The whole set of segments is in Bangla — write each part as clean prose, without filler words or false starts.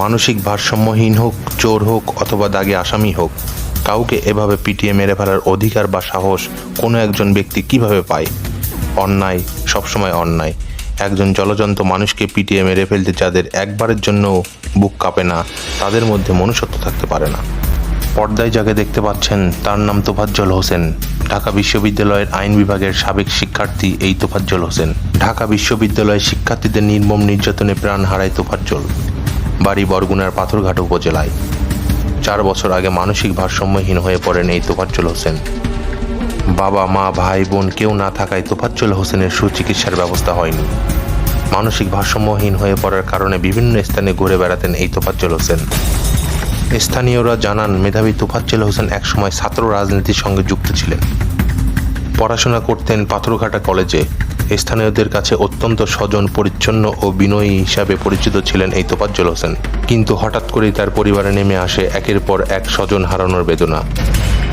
মানসিক ভারসাম্যহীন হোক, চোর হোক অথবা দাগে আসামি হোক, কাউকে এভাবে পিটিয়ে মেরে ফেলার অধিকার বা সাহস কোনো একজন ব্যক্তি কিভাবে পায়? অন্যায় সবসময় অন্যায়। একজন জলজন্ত মানুষকে পিটিয়ে মেরে ফেলতে যাদের একবারের জন্যও বুক কাঁপে না, তাদের মধ্যে মনুষ্যত্ব থাকতে পারে না। পর্দায় যাকে দেখতে পাচ্ছেন তার নাম তোফাজ্জল হোসেন। ঢাকা বিশ্ববিদ্যালয়ের আইন বিভাগের সাবেক শিক্ষার্থী এই তোফাজ্জল হোসেন। ঢাকা বিশ্ববিদ্যালয়ের শিক্ষার্থীদের নির্মম নির্যাতনে প্রাণ হারায় তোফাজ্জল। বাড়ি বরগুনার পাথরঘাটা উপজেলায়। 4 বছর আগে মানসিক ভারসাম্যহীন হয়ে পড়েন এই তোফাজ্জল হোসেন। বাবা মা ভাই বোন কেউ না থাকায় তোফাজ্জল হোসেনের সুচিকিৎসার ব্যবস্থা হয়নি। মানসিক ভারসাম্যহীন হয়ে পড়ার কারণে বিভিন্ন স্থানে ঘুরে বেড়াতেন এই তোফাজ্জল হোসেন। স্থানীয়রা জানান, মেধাবী তোফাজ্জল হোসেন একসময় ছাত্র রাজনীতির সঙ্গে যুক্ত ছিলেন। পড়াশোনা করতেন পাথরঘাটা কলেজে। স্থানীয়দের কাছে অত্যন্ত স্বজন পরিচ্ছন্ন ও বিনয়ী হিসাবে পরিচিত ছিলেন এই তোফাজ্জল হোসেন। কিন্তু হঠাৎ করেই তার পরিবারে নেমে আসে একের পর এক স্বজন হারানোর বেদনা।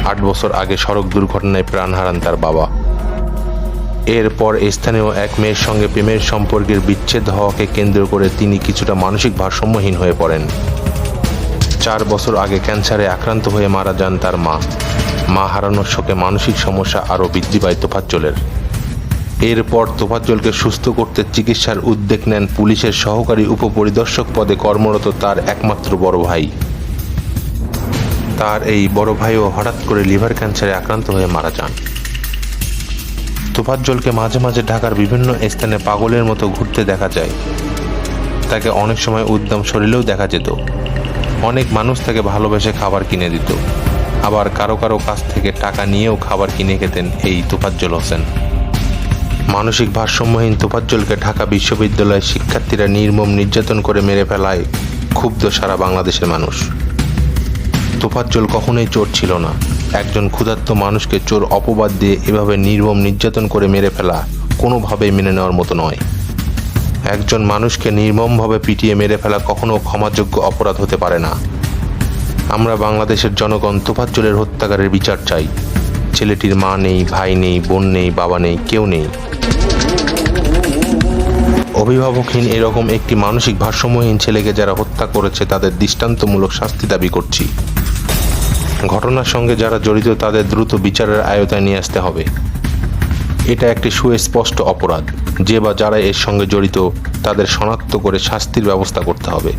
8 বছর আগে সড়ক দুর্ঘটনায় প্রাণ হারান তার বাবা। এরপর স্থানীয় এক মেয়ের সঙ্গে প্রেমের সম্পর্কের বিচ্ছেদ হওয়াকে কেন্দ্র করে তিনি কিছুটা মানসিক ভারসাম্যহীন হয়ে পড়েন। 4 বছর আগে ক্যান্সারে আক্রান্ত হয়ে মারা যান তার মা। মা হারানোর শোকে মানসিক সমস্যা আরও বৃদ্ধি পায় তোফাজ্জলের। এরপর তোফাজ্জলকে সুস্থ করতে চিকিৎসার উদ্যোগ নেন পুলিশের সহকারী উপপরিদর্শক পদে কর্মরত তার একমাত্র বড় ভাই। তার এই বড় ভাইও হঠাৎ করে লিভার ক্যান্সারে আক্রান্ত হয়ে মারা যান। তোফাজ্জলকে মাঝে মাঝে ঢাকার বিভিন্ন স্থানে পাগলের মতো ঘুরতে দেখা যায়। তাকে অনেক সময় উদ্দাম শরীরেও দেখা যেত। অনেক মানুষ তাকে ভালোবেসে খাবার কিনে দিত, আবার কারো কারো কাছ থেকে টাকা নিয়েও খাবার কিনে খেতেন এই তোফাজ্জল হোসেন। মানসিক ভারসাম্যহীন তোফাজ্জলকে ঢাকা বিশ্ববিদ্যালয়ের শিক্ষার্থীরা নির্মম নির্যাতন করে মেরে ফেলায় ক্ষুব্ধ সারা বাংলাদেশের মানুষ। তোফাজ্জল কখনোই চোর ছিল না। একজন ক্ষুধার্ত মানুষকে চোর অপবাদ দিয়ে এভাবে নির্মম নির্যাতন করে মেরে ফেলা কোনোভাবেই মেনে নেওয়ার মতো নয়। একজন মানুষকে নির্মমভাবে পিটিয়ে মেরে ফেলা কখনো ক্ষমাযোগ্য অপরাধ হতে পারে না। আমরা বাংলাদেশের জনগণ তোফাজ্জলের হত্যাকারের বিচার চাই। ছেলেটির মা নেই, ভাই নেই, বোন নেই, বাবা নেই, কেউ নেই। অভিভাবকহীন এরকম একটি মানসিক ভারসাম্যহীন ছেলেকে যারা হত্যা করেছে তাদের দৃষ্টান্তমূলক শাস্তি দাবি করছি। ঘটনার সঙ্গে যারা জড়িত তাদের দ্রুত বিচারের আয়তায় নিয়ে আসতে হবে। এটা একটি সুস্পষ্ট অপরাধ। যে বা যারা এর সঙ্গে জড়িত তাদের শনাক্ত করে শাস্তির ব্যবস্থা করতে হবে।